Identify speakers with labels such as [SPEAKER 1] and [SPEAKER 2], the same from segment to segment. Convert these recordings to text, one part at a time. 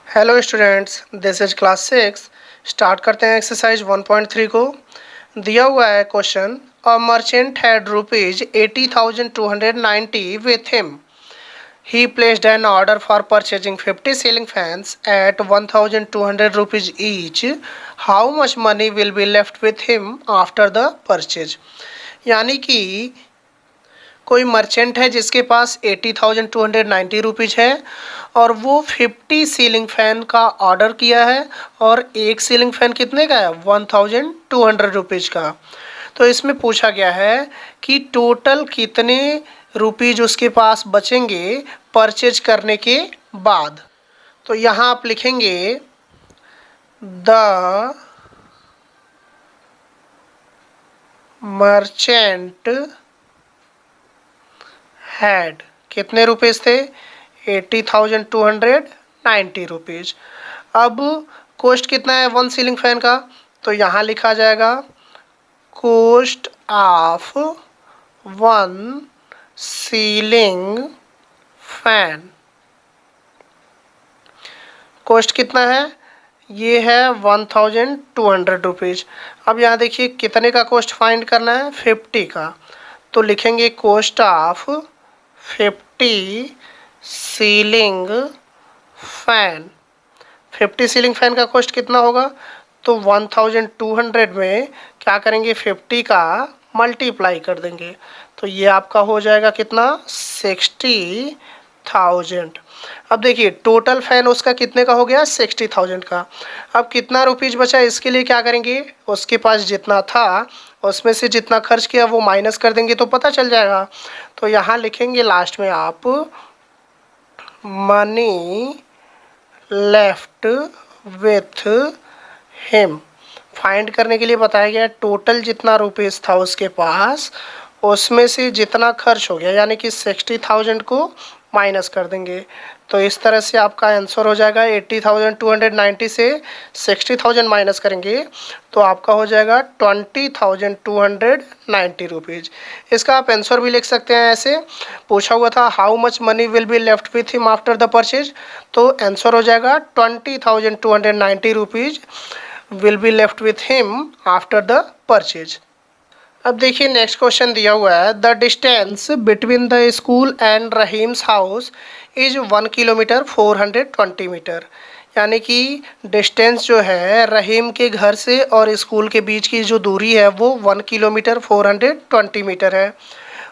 [SPEAKER 1] Hello students, this is class 6। Start करते हैं exercise 1.3 को। दिया हुआ है question, a merchant had rupees 80,290 with him. He placed an order for purchasing 50 ceiling fans at 1,200 rupees each. How much money will be left with him after the purchase. यानी कि कोई merchant है जिसके पास 80,290 rupees है और वो 50 ceiling fan का order किया है और एक सीलिंग फैन कितने का है, 1,200 रुपीज का। तो इसमें पूछा गया है कि टोटल कितने रुपीज उसके पास बचेंगे परचेज करने के बाद। तो यहाँ आप लिखेंगे द मर्चेंट हैड, कितने रुपीज थे, 80,290 रुपीज। अब कॉस्ट कितना है वन सीलिंग फैन का, तो यहाँ लिखा जाएगा cost of one ceiling fan. Cost कितना है, ये है 1,200 रुपीज। अब यहाँ देखिए कितने का कॉस्ट फाइंड करना है, 50 का। तो लिखेंगे cost of 50 ceiling fan. 50 ceiling fan का कॉस्ट कितना होगा, तो 1,200 में क्या करेंगे, 50 का मल्टीप्लाई कर देंगे। तो ये आपका हो जाएगा कितना, 60,000। अब देखिए टोटल फैन उसका कितने का हो गया, 60,000 का। अब कितना रुपीज बचा, इसके लिए क्या करेंगे, उसके पास जितना था उसमें से जितना खर्च किया वो माइनस कर देंगे तो पता चल जाएगा। तो यहाँ लिखेंगे लास्ट में आप money left with him. Find करने के लिए बताया गया टोटल जितना रुपीस था उसके पास उसमें से जितना खर्च हो गया, यानी कि 60,000 को माइनस कर देंगे। तो इस तरह से आपका आंसर हो जाएगा 80,290 से 60,000 माइनस करेंगे तो आपका हो जाएगा 20,290 रुपीज़। इसका आप आंसर भी लिख सकते हैं ऐसे, पूछा हुआ था how much money will be left with him after the purchase, तो आंसर हो जाएगा 20,290 rupees will be left with him after the purchase. अब देखिए नेक्स्ट क्वेश्चन दिया हुआ है, the distance between the school and Rahim's house is 1 kilometre 420 metre. यानी कि डिस्टेंस जो है रहीम के घर से और स्कूल के बीच की जो दूरी है वो 1 किलोमीटर 420 मीटर है।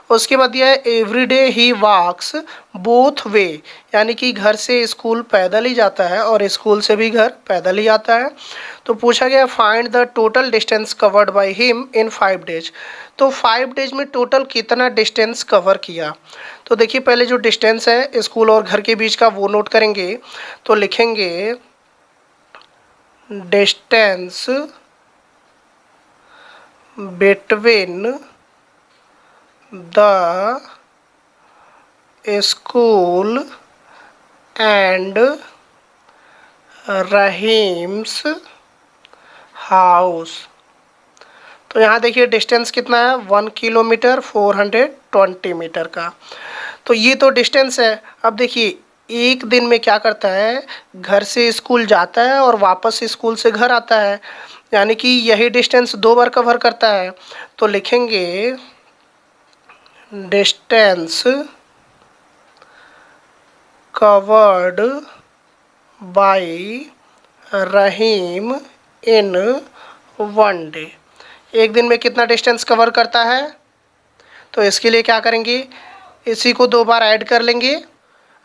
[SPEAKER 1] उसके बाद यह है एवरी डे ही वॉक्स बोथ वे, यानी कि घर से स्कूल पैदल ही जाता है और स्कूल से भी घर पैदल ही आता है। तो पूछा गया find the total distance covered by him in 5 days. तो 5 डेज में टोटल कितना डिस्टेंस कवर किया। तो देखिए पहले जो डिस्टेंस है स्कूल और घर के बीच का वो नोट करेंगे। तो लिखेंगे distance between the school and Rahim's house. तो यहाँ देखिए डिस्टेंस कितना है, 1 किलोमीटर 420 मीटर का। तो ये तो डिस्टेंस है। अब देखिए एक दिन में क्या करता है, घर से स्कूल जाता है और वापस स्कूल से घर आता है, यानी कि यही डिस्टेंस 2 बार कवर करता है। तो लिखेंगे distance covered by Rahim in 1 day. एक दिन में कितना डिस्टेंस कवर करता है, तो इसके लिए क्या करेंगे, इसी को 2 बार ऐड कर लेंगे।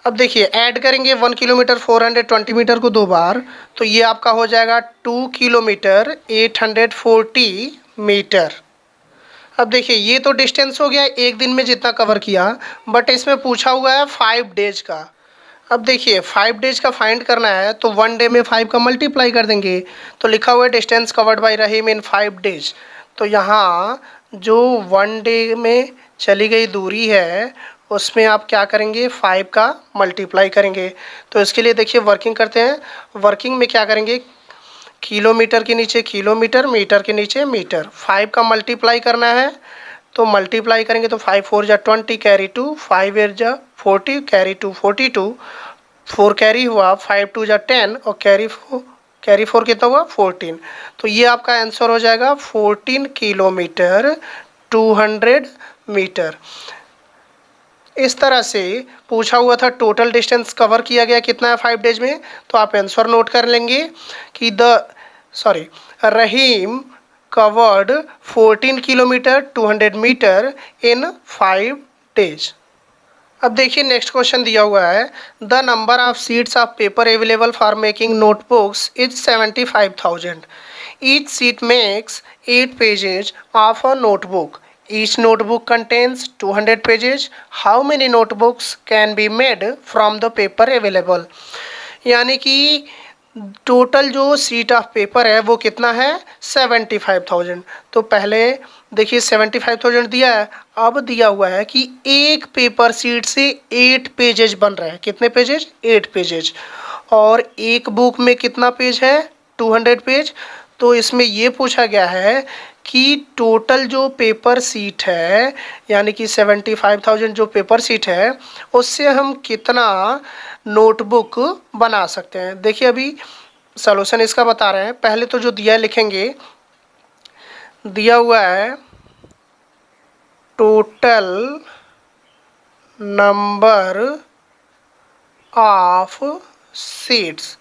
[SPEAKER 1] अब देखिए ऐड करेंगे 1 किलोमीटर 420 मीटर को 2 बार, तो ये आपका हो जाएगा 2 किलोमीटर 840 मीटर। अब देखिए ये तो डिस्टेंस हो गया एक दिन में जितना कवर किया, बट इसमें पूछा हुआ है 5 डेज का। अब देखिए 5 डेज का फाइंड करना है तो 1 डे में 5 का मल्टीप्लाई कर देंगे। तो लिखा हुआ है distance covered by Rahim in 5 days. तो यहाँ जो 1 डे में चली गई दूरी है उसमें आप क्या करेंगे, 5 का मल्टीप्लाई करेंगे। तो इसके लिए देखिए वर्किंग करते हैं। वर्किंग में क्या करेंगे, किलोमीटर के नीचे किलोमीटर, मीटर के नीचे मीटर, 5 का मल्टीप्लाई करना है। तो मल्टीप्लाई करेंगे तो 5 4 जा 20 कैरी 2, 5 8 जा 40 कैरी 2 42, 4 कैरी हुआ, 5 2 जा 10 और कैरी 4 कितना हुआ 14। तो ये आपका आंसर हो जाएगा 14 किलोमीटर 200 मीटर। इस तरह से पूछा हुआ था टोटल डिस्टेंस कवर किया गया कितना है 5 डेज में। तो आप आंसर नोट कर लेंगे कि रहीम कवर्ड 14 किलोमीटर 200 मीटर इन 5 डेज। अब देखिए नेक्स्ट क्वेश्चन दिया हुआ है, the number of sheets of paper available for making notebooks is 75,000। Each sheet makes 8 pages of a notebook. Each notebook contains 200 pages. How many notebooks can be made from the paper available? यानी कि total जो sheet of paper है वो कितना है 75,000। तो पहले देखिए 75,000 दिया है, अब दिया हुआ है कि एक पेपर शीट से 8 पेजेज बन रहे हैं। कितने पेजेज 8 पेजेज। और एक बुक में कितना पेज है 200 पेज। तो इसमें ये पूछा गया है कि टोटल जो पेपर शीट है यानी कि 75,000 जो पेपर शीट है उससे हम कितना नोटबुक बना सकते हैं। देखिए अभी सॉल्यूशन इसका बता रहे हैं। पहले तो जो दिया है लिखेंगे, दिया हुआ है total number of seats.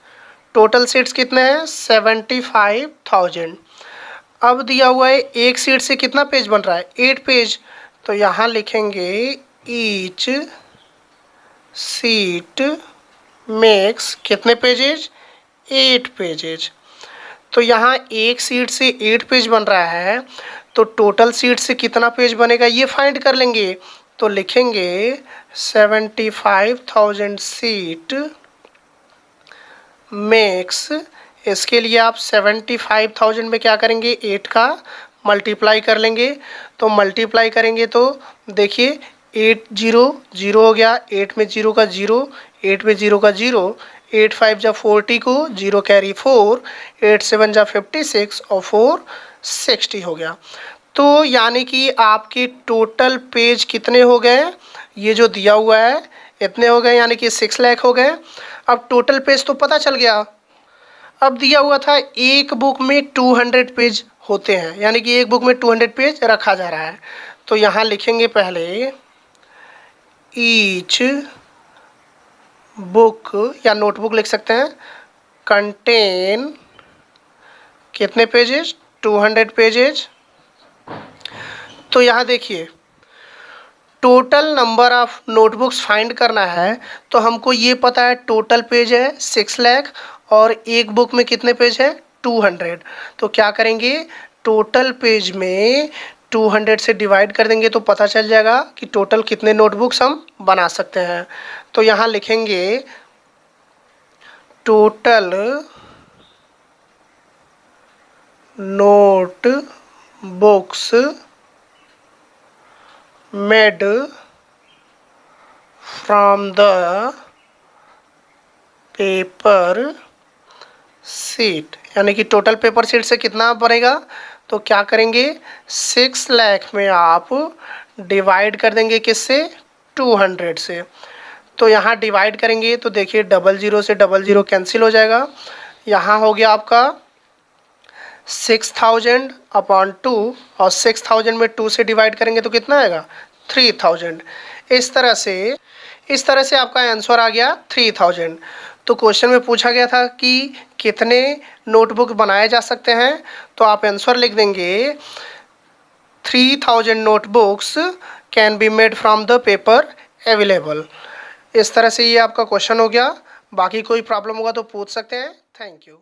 [SPEAKER 1] Total seats कितने हैं 75,000। अब दिया हुआ है एक सीट से कितना पेज बन रहा है 8 पेज। तो यहाँ लिखेंगे ईच सीट मेक्स कितने पेजेज 8 पेजेज। तो यहाँ एक सीट से 8 पेज बन रहा है, तो टोटल सीट से कितना पेज बनेगा ये फाइंड कर लेंगे। तो लिखेंगे 75,000 सीट मेक्स, इसके लिए आप 75,000 में क्या करेंगे 8 का मल्टीप्लाई कर लेंगे। तो मल्टीप्लाई करेंगे तो देखिए 8 0 0 हो गया, 8 में 0 का 0, 8 में 0 का 0, 8 5 जा 40 को 0 कैरी 4, 8 7 जा 56 और 4 60 हो गया। तो यानी कि आपके टोटल पेज कितने हो गए, ये जो दिया हुआ है इतने हो गए, यानी कि 6 लाख हो गए। अब टोटल पेज तो पता चल गया। अब दिया हुआ था एक बुक में 200 पेज होते हैं, यानी कि एक बुक में 200 पेज रखा जा रहा है। तो यहाँ लिखेंगे पहले ईच बुक या नोटबुक लिख सकते हैं कंटेन कितने पेजेज 200 पेजेज। तो यहाँ देखिए total number of notebooks find करना है, तो हमको ये पता है टोटल पेज है 6 लाख और एक बुक में कितने पेज है 200। तो क्या करेंगे टोटल पेज में 200 से डिवाइड कर देंगे तो पता चल जाएगा कि टोटल कितने नोटबुक्स हम बना सकते हैं। तो यहाँ लिखेंगे total notebooks made from the paper sheet, यानी कि टोटल पेपर सीट से कितना बनेगा। तो क्या करेंगे 6 लाख में आप डिवाइड कर देंगे किससे 200 से। तो यहाँ डिवाइड करेंगे तो देखिए 00 से 00 कैंसिल हो जाएगा। यहाँ हो गया आपका 6000 अपॉन 2 और 6000 में 2 से डिवाइड करेंगे तो कितना आएगा 3000। इस तरह से आपका आंसर आ गया 3000। तो क्वेश्चन में पूछा गया था कि कितने नोटबुक बनाए जा सकते हैं, तो आप आंसर लिख देंगे 3000 notebooks can be made from the paper available. इस तरह से ये आपका क्वेश्चन हो गया। बाकी कोई प्रॉब्लम होगा तो पूछ सकते हैं। Thank you.